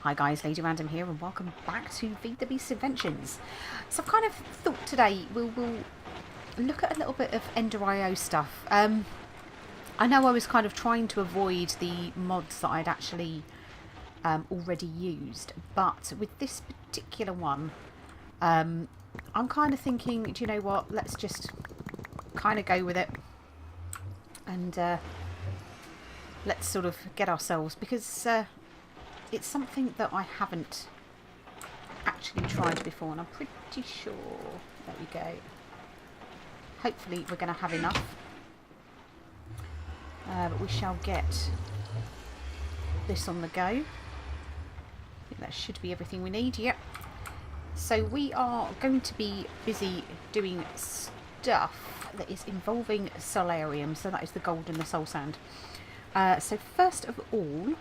Hi guys, Lady Random here and welcome back to FTB Inventions. So I've kind of thought today we'll look at a little bit of Ender.io stuff. I know I was kind of trying to avoid the mods that I'd actually already used, but with this particular one, I'm kind of thinking, do you know what, let's just kind of go with it and let's sort of get ourselves, because it's something that I haven't actually tried before, and I'm pretty sure, there we go, hopefully we're going to have enough, but we shall get this on the go. I think that should be everything we need. Yep. So we are going to be busy doing stuff that is involving solarium, so that is the gold and the soul sand. So first of all,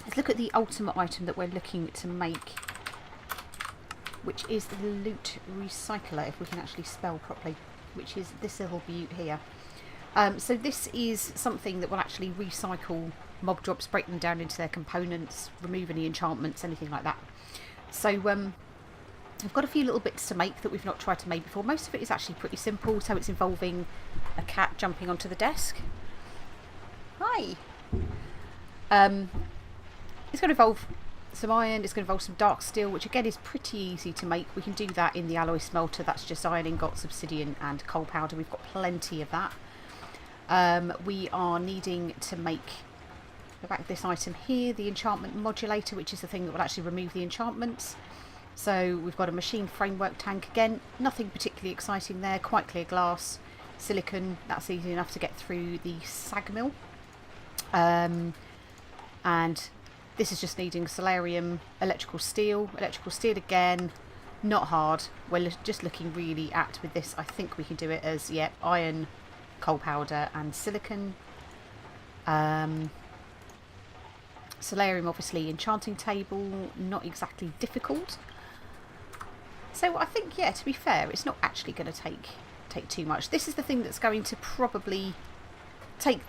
let's look at the ultimate item that we're looking to make, which is the loot recycler, if we can actually spell properly, which is this little beaut here. So this is something that will actually recycle mob drops, break them down into their components, remove any enchantments, anything like that. So we've got a few little bits to make that we've not tried to make before. Most of it is actually pretty simple, so it's involving a cat jumping onto the desk. Hi! It's going to involve some iron, it's going to involve some dark steel, which again is pretty easy to make. We can do that in the alloy smelter. That's just iron ingots, obsidian and coal powder. We've got plenty of that. We are needing to make, the back of this item here, the enchantment modulator, which is the thing that will actually remove the enchantments. So we've got a machine framework tank, again, nothing particularly exciting there, quite clear glass, silicon, that's easy enough to get through the sag mill. And this is just needing solarium, electrical steel again, not hard. We're just looking really at, with this, I think we can do it as, yeah, iron, coal powder and silicon. Solarium, obviously, enchanting table, not exactly difficult. So I think, yeah, to be fair, it's not actually going to take too much. This is the thing that's going to probably take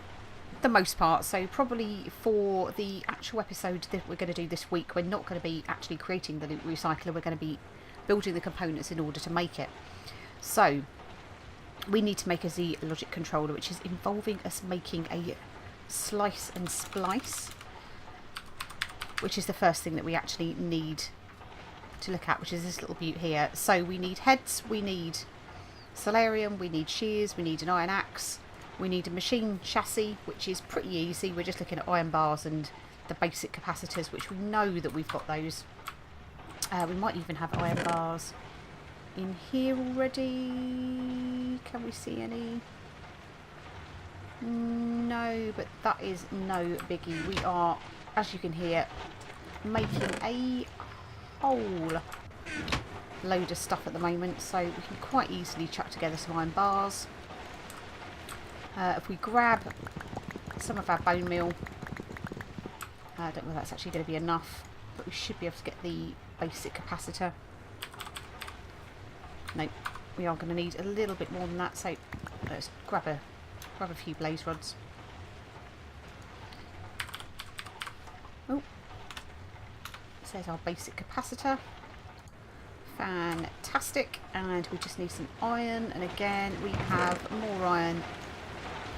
the most part, so probably for the actual episode that we're going to do this week, we're not going to be actually creating the loot recycler, we're going to be building the components in order to make it. So we need to make a Z logic controller, which is involving us making a slice and splice, which is the first thing that we actually need to look at, which is this little beaut here. So we need heads, we need solarium, we need shears, we need an iron axe, we need a machine chassis, which is pretty easy. We're just looking at iron bars and the basic capacitors, which we know that we've got those. We might even have iron bars in here already. Can we see any? No, but that is no biggie. We are, as you can hear, making a whole load of stuff at the moment, so we can quite easily chuck together some iron bars. If we grab some of our bone meal, I don't know if that's actually going to be enough, but we should be able to get the basic capacitor. Nope, we are going to need a little bit more than that, so let's grab a few blaze rods. Oh, so there's our basic capacitor. Fantastic, and we just need some iron, and again we have more iron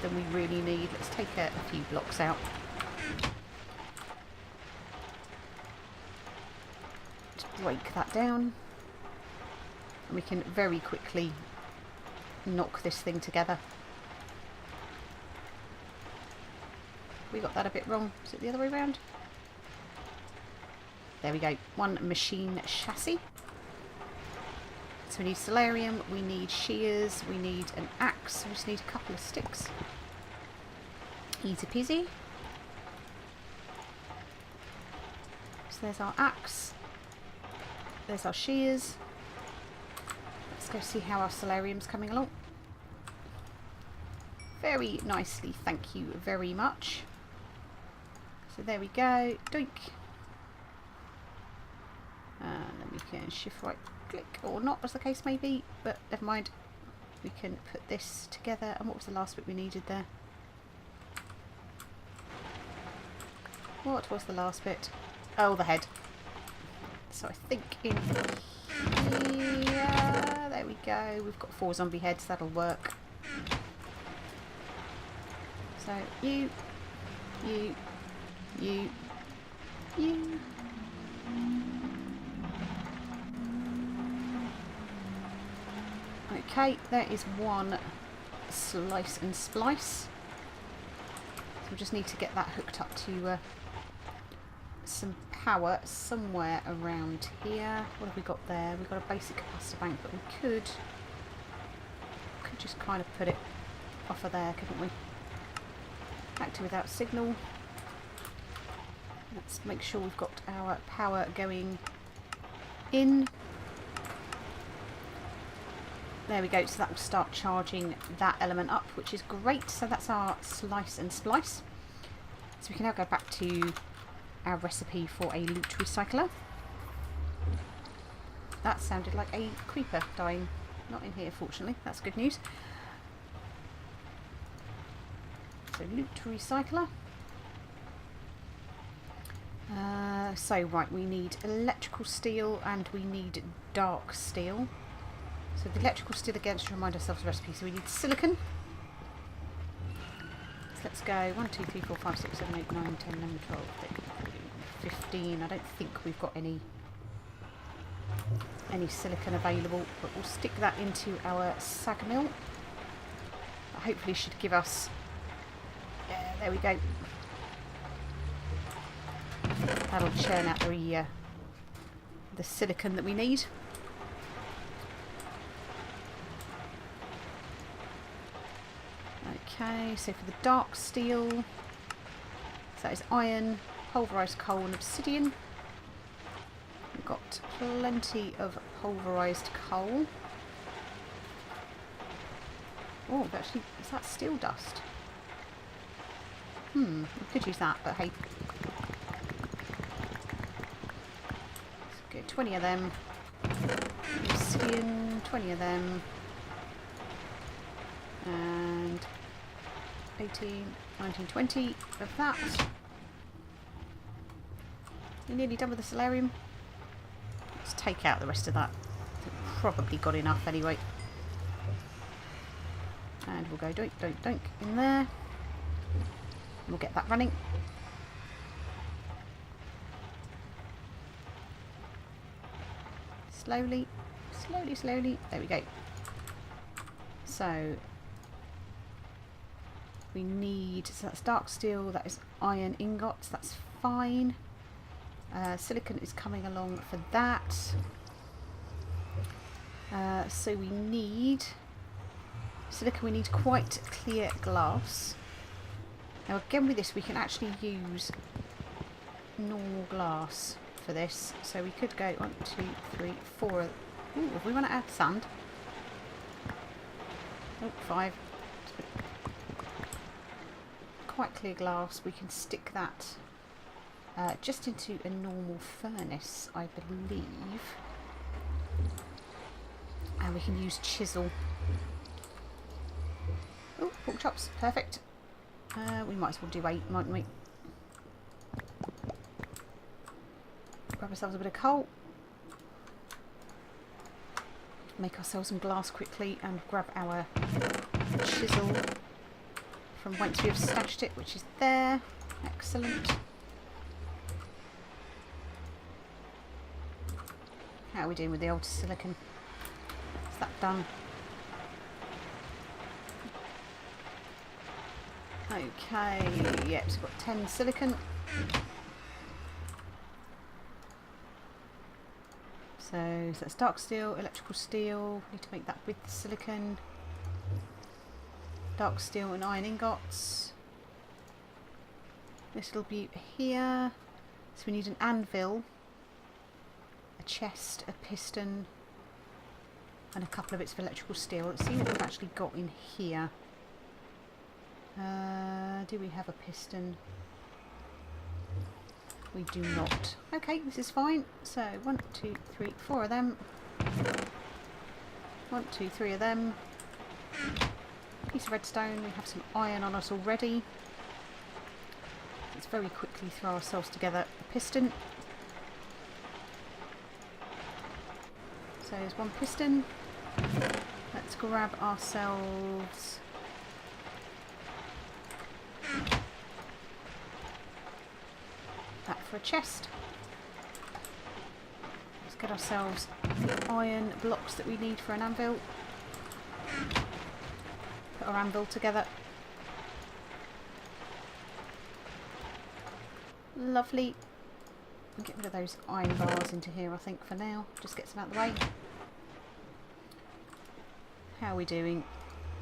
than we really need. Let's take a few blocks out. Just break that down, and we can very quickly knock this thing together. We got that a bit wrong. Is it the other way around? There we go. One machine chassis. So we need solarium, we need shears, we need an axe, we just need a couple of sticks. Easy peasy. So there's our axe, there's our shears. Let's go see how our solarium's coming along. Very nicely, thank you very much. So there we go, doink. And then we can shift right click, or not as the case may be, but never mind. We can put this together. And what was the last bit we needed there? What was the last bit? Oh, the head. So I think in here, there we go. We've got 4 zombie heads. That'll work. So you. Okay, there is one slice and splice. So we just need to get that hooked up to some power somewhere around here. What have we got there? We've got a basic capacitor bank, but we could just kind of put it off of there, couldn't we? Active without signal. Let's make sure we've got our power going in. There we go, so that will start charging that element up, which is great. So that's our slice and splice. So we can now go back to our recipe for a loot recycler. That sounded like a creeper dying. Not in here, fortunately. That's good news. So loot recycler. So right, we need electrical steel and we need dark steel. So the electrical steel, again, to remind ourselves of the recipe. So we need silicon. So let's go 1, 2, 3, 4, 5, 6, 7, 8, 9, 10, 11, 12, 13, 15. I don't think we've got any silicon available, but we'll stick that into our sag mill. That hopefully should give us, yeah, there we go. That'll churn out the silicon that we need. Okay, so for the dark steel, so that is iron, pulverised coal and obsidian. We've got plenty of pulverised coal. Oh, actually, is that steel dust? We could use that, but hey. Let's go 20 of them. Obsidian, 20 of them. And 18, 19, 20 of that. We're nearly done with the solarium. Let's take out the rest of that. We've probably got enough anyway. And we'll go doink, doink, doink in there. We'll get that running. Slowly, slowly, slowly. There we go. So we need, so that's dark steel, that is iron ingots, that's fine. Silicon is coming along for that. So we need silicon, we need quite clear glass. Now again with this we can actually use normal glass for this. So we could go 1, 2, 3, 4. Ooh, have we run out of sand? Oh, 5. Quite clear glass. We can stick that just into a normal furnace, I believe. And we can use chisel. Oh, pork chops. Perfect. We might as well do 8, mightn't we? Grab ourselves a bit of coal. Make ourselves some glass quickly and grab our chisel from whence we have stashed it, which is there. Excellent. How are we doing with the old silicon? Is that done? Okay, yep, so we've got 10 silicon. So that's dark steel, electrical steel. Need to make that with the silicon. Dark steel and iron ingots. This will be here. So we need an anvil, a chest, a piston, and a couple of bits of electrical steel. Let's see what we've actually got in here. Do we have a piston? We do not. Okay, this is fine. So 1, 2, 3, 4 of them. 1, 2, 3 of them. Piece of redstone. We have some iron on us already. Let's very quickly throw ourselves together a piston. So there's one piston. Let's grab ourselves that for a chest. Let's get ourselves the iron blocks that we need for an anvil. Put our anvil together. Lovely. Get rid of those iron bars into here, I think, for now. Just get some out of the way. How are we doing?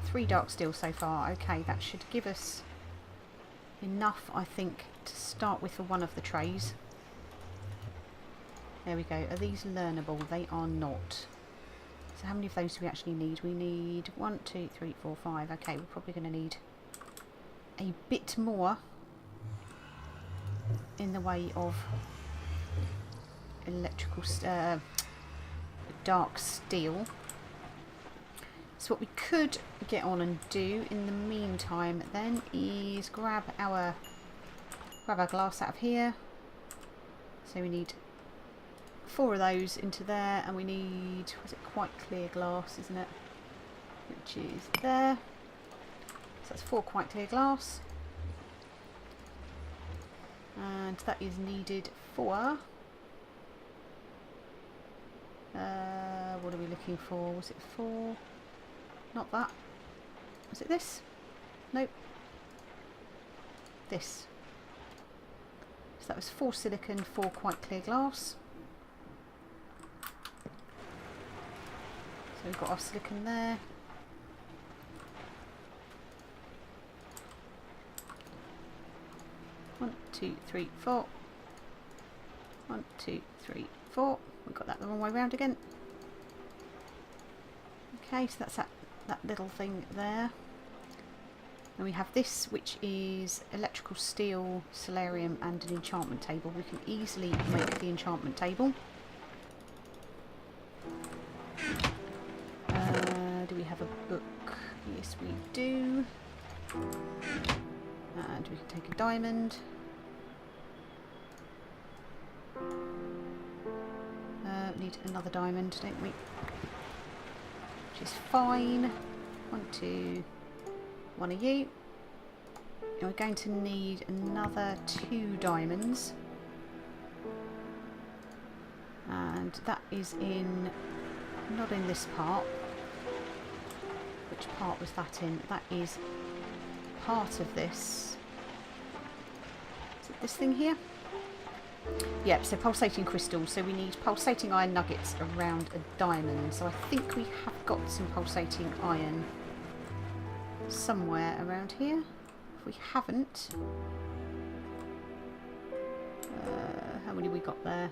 3 dark steel so far. Okay, that should give us enough, I think, to start with for one of the trays. There we go. Are these learnable? They are not. So how many of those do we actually need? We need 1, 2, 3, 4, 5. Okay, we're probably going to need a bit more in the way of electrical dark steel. So what we could get on and do in the meantime then is grab our glass out of here. So we need 4 of those into there, and we need, was it quite clear glass, isn't it? Which is there. So that's 4 quite clear glass. And that is needed for what are we looking for? Was it for, not that, was it this? Nope, this. So that was 4 silicon, 4 quite clear glass. So we've got our silicon there. One, 2, 3, 4. 1, 2, 3, 4. We've got that the wrong way round again. Okay, so that's that little thing there. And we have this, which is electrical steel, solarium, and an enchantment table. We can easily make the enchantment table. Do we have a book? Yes, we do. And we can take a diamond. Need another diamond, don't we? Which is fine. 1, 2, 1 of you. And we're going to need another 2 diamonds. And that is in, not in this part. Which part was that in? That is part of this. Is it this thing here? Yep, so pulsating crystals. So we need pulsating iron nuggets around a diamond. So I think we have got some pulsating iron somewhere around here. If we haven't, how many we got there?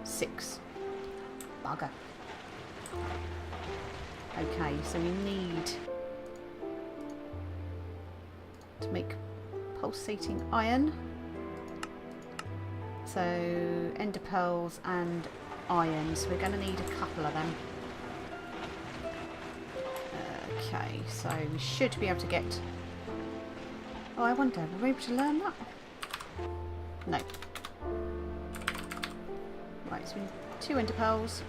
6. Bugger. Okay, so we need to make pulsating iron. So ender pearls and iron. So we're going to need a couple of them. Okay, so we should be able to get... Oh, I wonder, were we able to learn that? No. Right, so we need 2 ender pearls.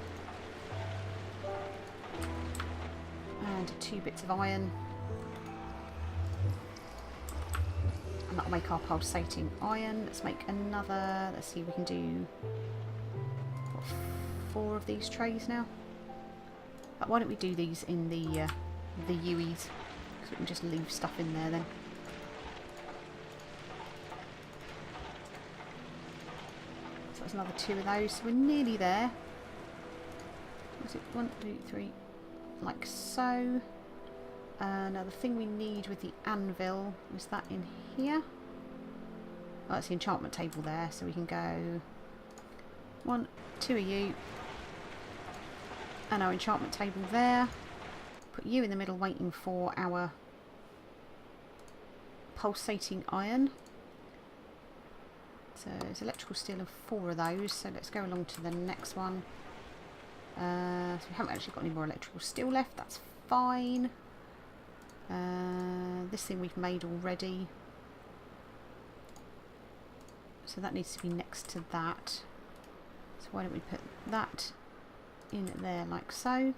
And 2 bits of iron. And that'll make our pulsating iron. Let's make another, let's see if we can do, what, 4 of these trays now. But why don't we do these in the UEs, because we can just leave stuff in there then. So that's another 2 of those, so we're nearly there. Was it 1, 2, 3, like so. Now the thing we need with the anvil, is that in here? Oh, that's the enchantment table there, so we can go 1, 2 of you, and our enchantment table there. Put you in the middle waiting for our pulsating iron. So there's electrical steel and 4 of those, so let's go along to the next one. So we haven't actually got any more electrical steel left, that's fine. This thing we've made already, so that needs to be next to that. So why don't we put that in there like so. In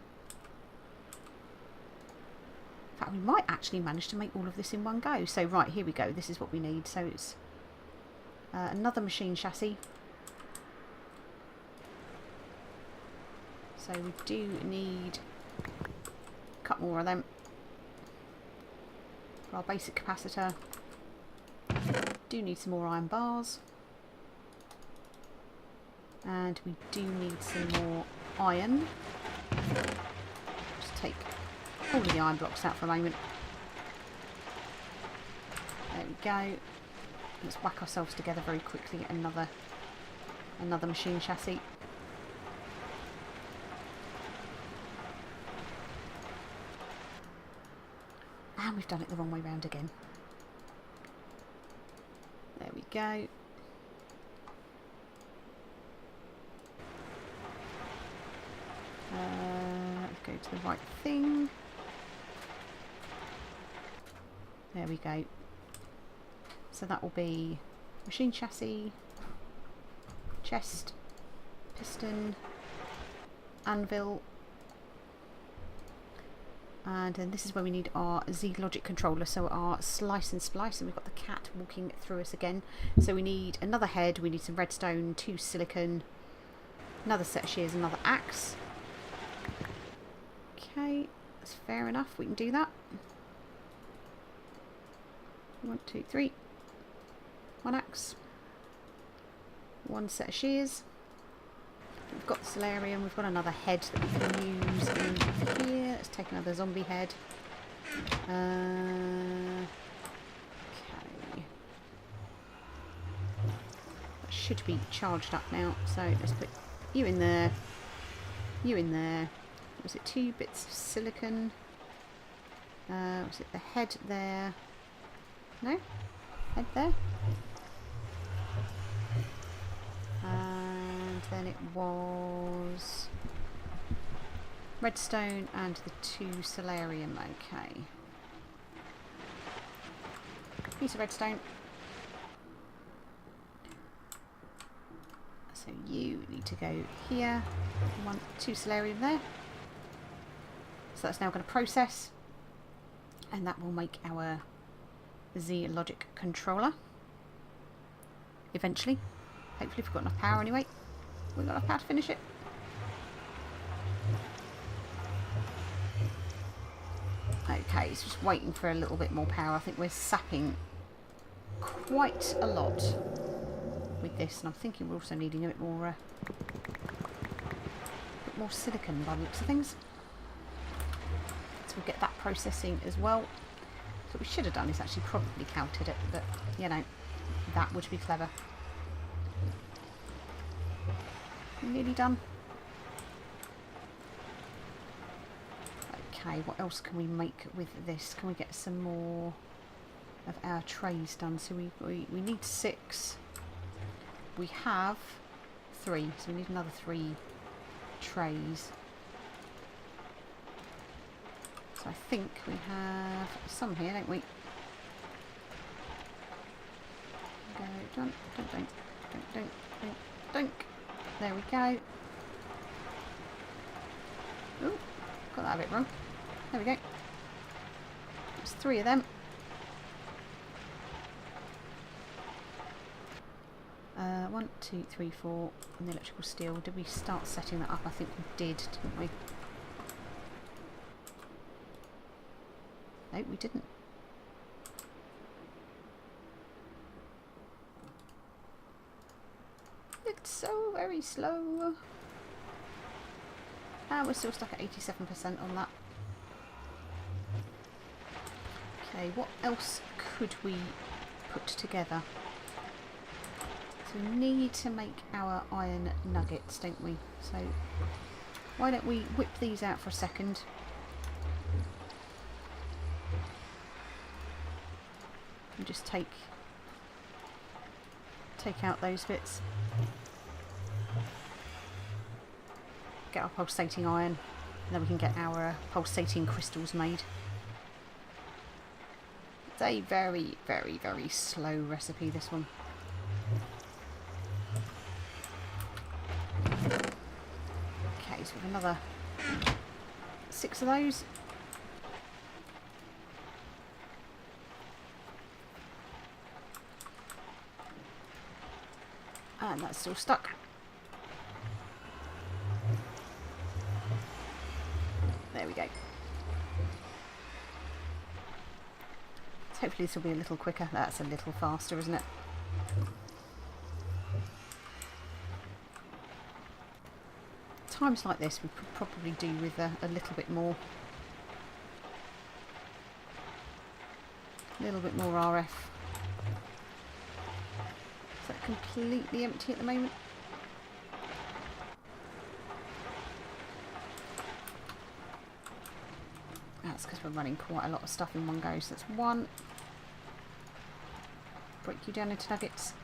fact, we might actually manage to make all of this in one go. So right, here we go. This is what we need. So it's another machine chassis. So we do need a couple more of them for our basic capacitor. Do need some more iron bars. And we do need some more iron. Just take all of the iron blocks out for a moment. There we go. Let's whack ourselves together very quickly. Another machine chassis. And we've done it the wrong way round again. There we go. Let's go to the right thing. There we go. So that will be machine chassis, chest, piston, anvil, and then this is where we need our Z logic controller, so our slice and splice, and we've got the cat walking through us again. So we need another head, we need some redstone, 2 silicon, another set of shears, another axe. Okay, that's fair enough, we can do that. 1, 2, 3. 1 axe, 1 set of shears. We've got the solarium, we've got another head that we can use in here. Let's take another zombie head. Okay. That should be charged up now, so let's put you in there, you in there. Was it 2 bits of silicon? Was it the head there? No? Head there? And then it was redstone and the 2 solarium. Okay. Piece of redstone. So you need to go here. 1, 2 solarium there. So that's now going to process, and that will make our Z logic controller eventually. Hopefully, if we've got enough power anyway. We've got enough power to finish it. Okay, it's just waiting for a little bit more power. I think we're sapping quite a lot with this, and I'm thinking we're also needing a bit more silicon by the looks of things. So we'll get that processing as well. So what we should have done is actually probably counted it, but you know, that would be clever. Nearly done. Okay, what else can we make with this? Can we get some more of our trays done? So we need 6. We have 3, so we need another 3 trays. So I think we have some here, don't we? Go, don't. There we go. Ooh, got that a bit wrong. There we go. There's 3 of them. 1, 2, 3, 4 on the electrical steel. Did we start setting that up? I think we did, didn't we? No, we didn't. It's so very slow. And we're still stuck at 87% on that. Okay, what else could we put together? So we need to make our iron nuggets, don't we? So why don't we whip these out for a second? And just take out those bits. Get our pulsating iron, and then we can get our pulsating crystals made. It's a very, very, very slow recipe, this one. this with another 6 of those. And that's still stuck. There we go. So hopefully this will be a little quicker. That's a little faster, isn't it? Times like this we could probably do with a little bit more. A little bit more RF. Is that completely empty at the moment? That's because we're running quite a lot of stuff in one go. So that's one. Break you down into nuggets.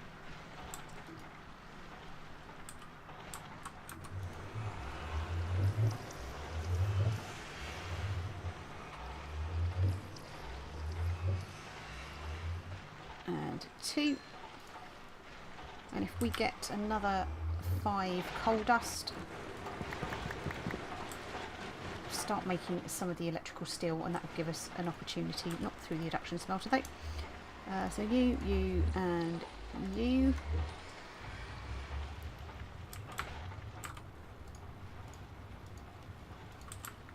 And 2. And if we get another 5 coal dust, start making some of the electrical steel, and that will give us an opportunity, not through the induction smelter though. So you, and you.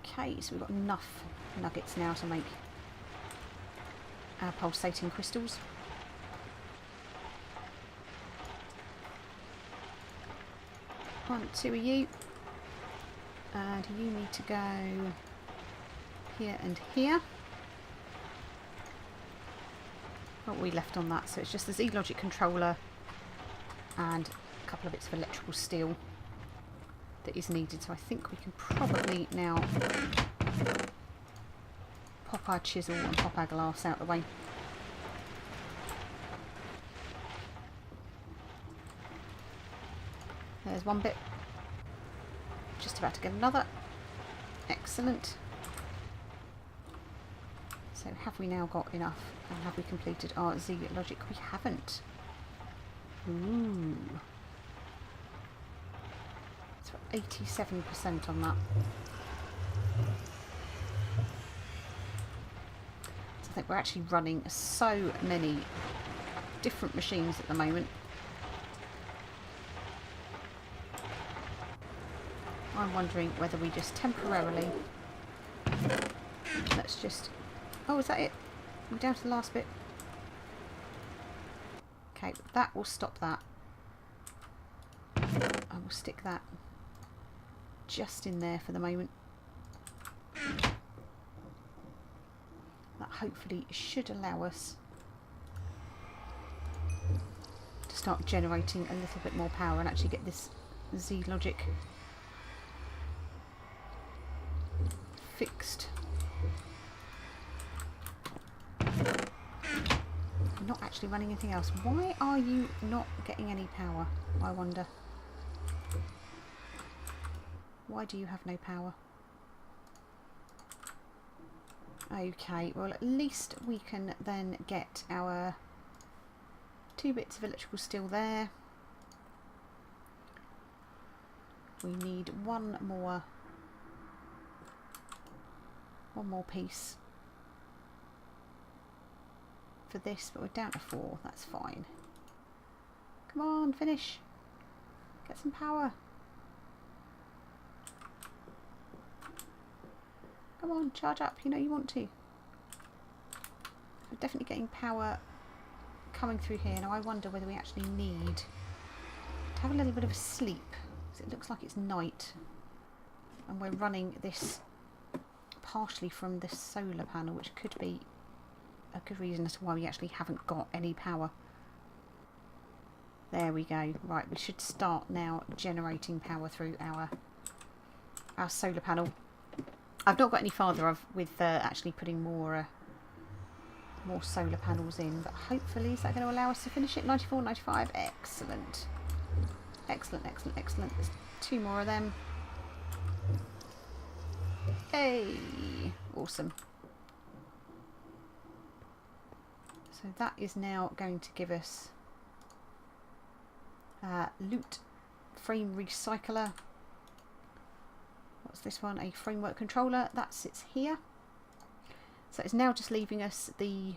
Okay, so we've got enough nuggets now to make our pulsating crystals. One, 2 of you. And you need to go here and here. What we left on that, so it's just the Z-Logic controller and a couple of bits of electrical steel that is needed. So I think we can probably now pop our chisel and pop our glass out the way. There's one bit. Just about to get another. Excellent. So have we now got enough? And have we completed our Z-Logic? We haven't. Ooh. So 87% on that. So I think we're actually running so many different machines at the moment. I'm wondering whether we just temporarily, let's just, oh, is that it? We're down to the last bit. Okay, that will stop that. I will stick that just in there for the moment. That hopefully should allow us to start generating a little bit more power and actually get this Z-Logic fixed. I'm not actually running anything else. Why are you not getting any power, I wonder? Why do you have no power? Okay, well at least we can then get our 2 bits of electrical steel there. We need one more piece for this, but we're down to 4. That's fine. Come on, finish. Get some power. Come on, charge up. You know you want to. We're definitely getting power coming through here. Now I wonder whether we actually need to have a little bit of a sleep, because it looks like it's night and we're running this partially from this solar panel, which could be a good reason as to why we actually haven't got any power. There we go. Right, we should start now generating power through our solar panel. I've not got any farther with actually putting more solar panels in, but hopefully is that going to allow us to finish it? 94, 95, excellent. Excellent, excellent, excellent. There's 2 more of them. Hey, awesome. So that is now going to give us loot frame recycler. what's this one? A framework controller. That sits here. So it's now just leaving us the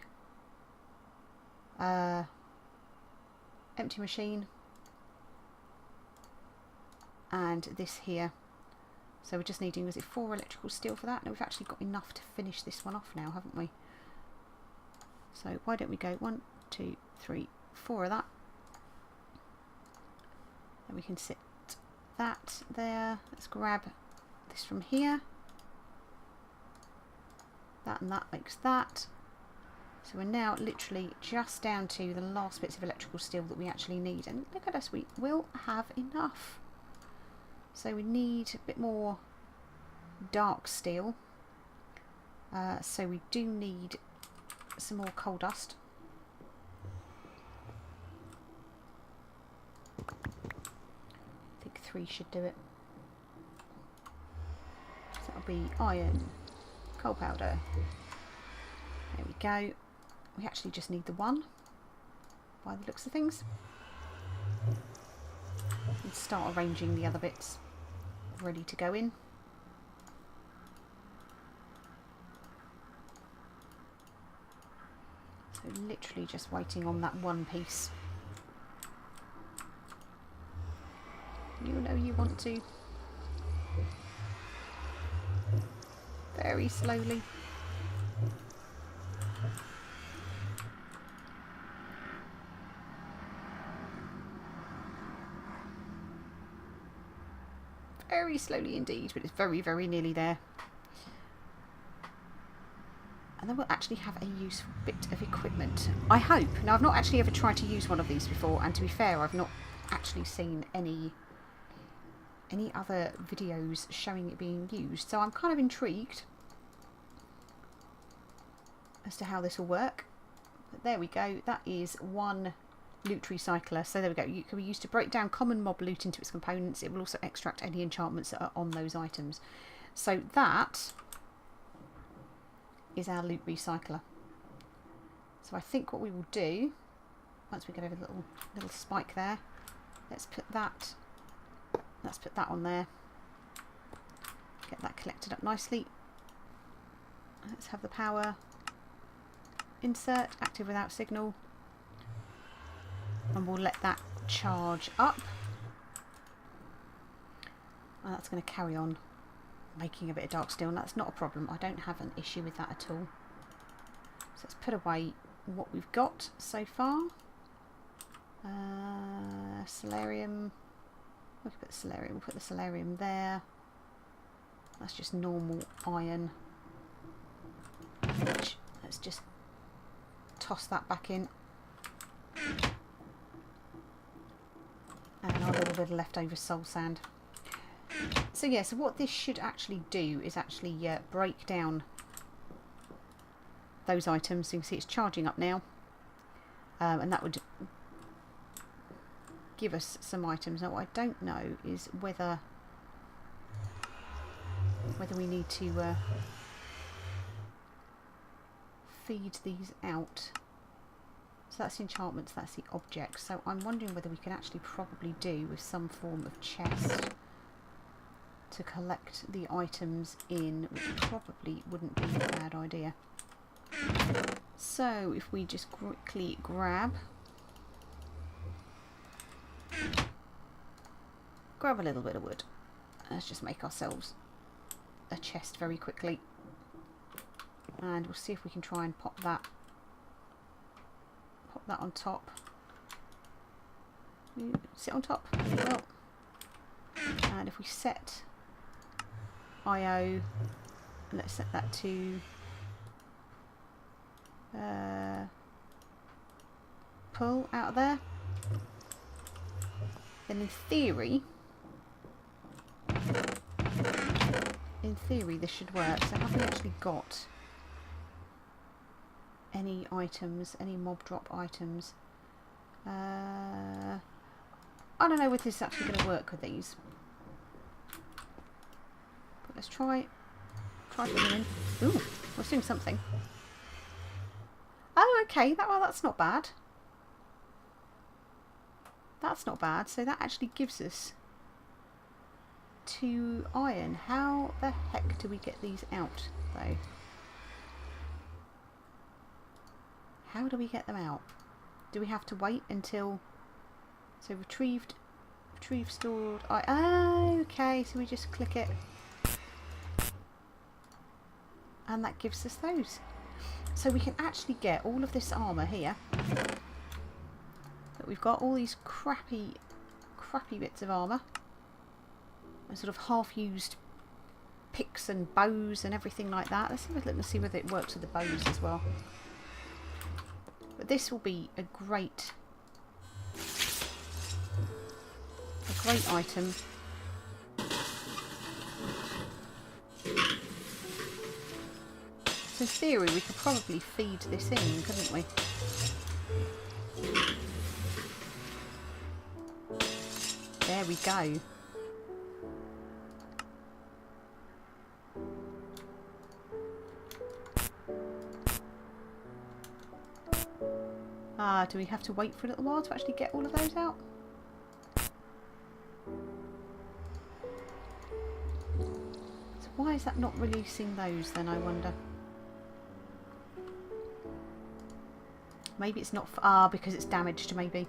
empty machine and this here. So we're just needing, was it 4 electrical steel for that? No, we've actually got enough to finish this one off now, haven't we? So why don't we go 1, 2, 3, 4 of that. Then we can sit that there. Let's grab this from here. That and that makes that. So we're now literally just down to the last bits of electrical steel that we actually need. And look at us, we will have enough. So we need a bit more dark steel. So we do need some more coal dust. I think 3 should do it. So that'll be iron, coal powder. There we go. We actually just need the 1 by the looks of things. And start arranging the other bits ready to go in. So literally just waiting on that 1 piece. You know you want to. Very slowly. Very slowly indeed, but it's very, very nearly there. And then we'll actually have a useful bit of equipment, I hope. Now, I've not actually ever tried to use one of these before, and to be fair, I've not actually seen any other videos showing it being used, so I'm kind of intrigued as to how this will work. But there we go, that is 1 loot recycler. So there we go, it can be used to break down common mob loot into its components. It will also extract any enchantments that are on those items. So that is our loot recycler. So I think what we will do, once we get over the little spike there, let's put that on there. Get that collected up nicely. Let's have the power. Insert, active without signal. And we'll let that charge up. And that's going to carry on making a bit of dark steel, and that's not a problem. I don't have an issue with that at all. So let's put away what we've got so far. Solarium. We can put the solarium. We'll put the solarium there. That's just normal iron. Let's just toss that back in. And our little bit of leftover soul sand. So yeah, so what this should actually do is actually break down those items. So you can see it's charging up now, and that would give us some items. Now what I don't know is whether we need to feed these out. So that's the enchantments, that's the objects. So I'm wondering whether we can actually probably do with some form of chest to collect the items in, which probably wouldn't be a bad idea. So if we just quickly grab a little bit of wood, let's just make ourselves a chest very quickly, and we'll see if we can try and pop that on top. Sit on top. Well, and if we set IO, let's set that to pull out of there, then in theory this should work. So have we actually got any items, any mob drop items? I don't know whether this is actually going to work with these. But let's try putting them in. Ooh, we're doing something. Oh, okay, that's not bad. That's not bad. So that actually gives us to iron. How the heck do we get these out, though? How do we get them out? Do we have to wait until... So retrieve stored... okay, so we just click it. And that gives us those. So we can actually get all of this armour here. But we've got all these crappy bits of armour. And sort of half-used picks and bows and everything like that. Let's have a look and see whether it works with the bows as well. But this will be a great item. So in theory we could probably feed this in, couldn't we? There we go. Do we have to wait for a little while to actually get all of those out? So why is that not releasing those then, I wonder? Maybe it's not... because it's damaged, maybe.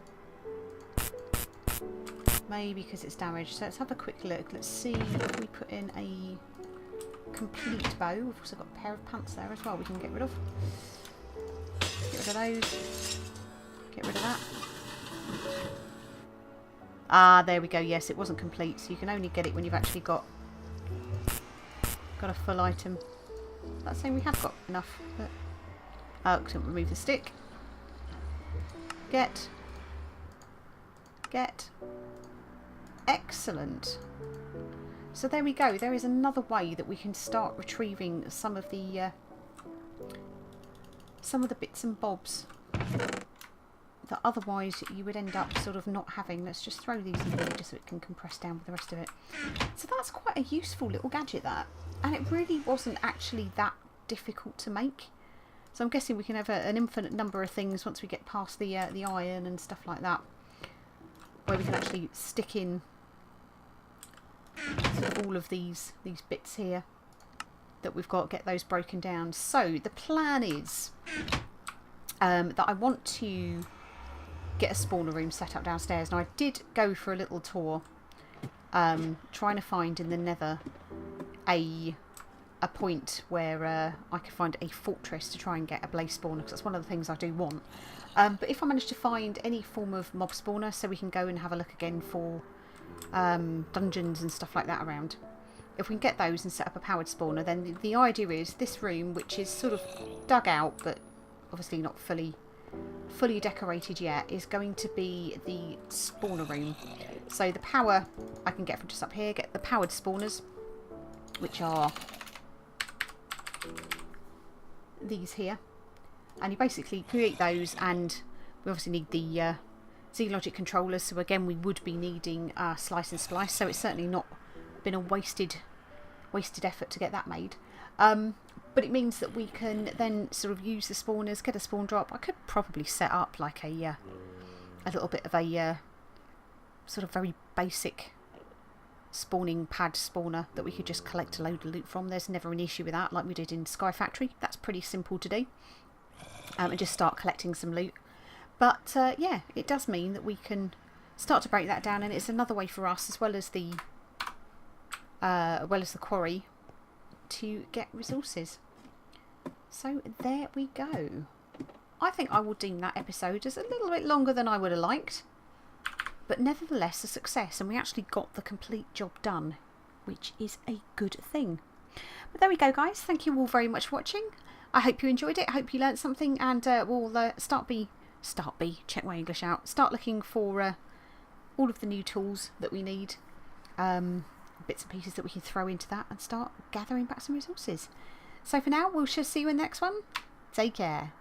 Maybe because it's damaged. So let's have a quick look. Let's see if we put in a complete bow. We've also got a pair of pants there as well we can get rid of. Get rid of those. Get rid of that. There we go. Yes, it wasn't complete, so you can only get it when you've actually got a full item. That's saying we have got enough. But couldn't remove the stick. Get. Excellent. So there we go. There is another way that we can start retrieving some of the bits and bobs that otherwise you would end up sort of not having. Let's just throw these in here just so it can compress down with the rest of it. So that's quite a useful little gadget, that. And it really wasn't actually that difficult to make. So I'm guessing we can have an infinite number of things once we get past the iron and stuff like that, where we can actually stick in sort of all of these bits here that we've got, get those broken down. So the plan is that I want to get a spawner room set up downstairs. Now I did go for a little tour trying to find in the nether a point where I could find a fortress to try and get a blaze spawner, because that's one of the things I do want. But if I manage to find any form of mob spawner, so we can go and have a look again for dungeons and stuff like that around, if we can get those and set up a powered spawner, then the idea is this room, which is sort of dug out but obviously not fully decorated yet, is going to be the spawner room. So the power I can get from just up here, get the powered spawners, which are these here, and you basically create those, and we obviously need the Z-Logic controllers, so again we would be needing slice and splice, so it's certainly not been a wasted effort to get that made. But it means that we can then sort of use the spawners, get a spawn drop. I could probably set up like a little bit of a sort of very basic spawning pad spawner that we could just collect a load of loot from. There's never an issue with that, like we did in Sky Factory. That's pretty simple to do, and just start collecting some loot. But yeah, it does mean that we can start to break that down, and it's another way for us, as well as the quarry, to get resources. So there we go. I think I will deem that episode as a little bit longer than I would have liked, but nevertheless a success, and we actually got the complete job done, which is a good thing. But there we go, guys. Thank you all very much for watching. I hope you enjoyed it. I hope you learned something, and we'll check my English out. Start looking for all of the new tools that we need, bits and pieces that we can throw into that, and start gathering back some resources. So for now, we'll just see you in the next one. Take care.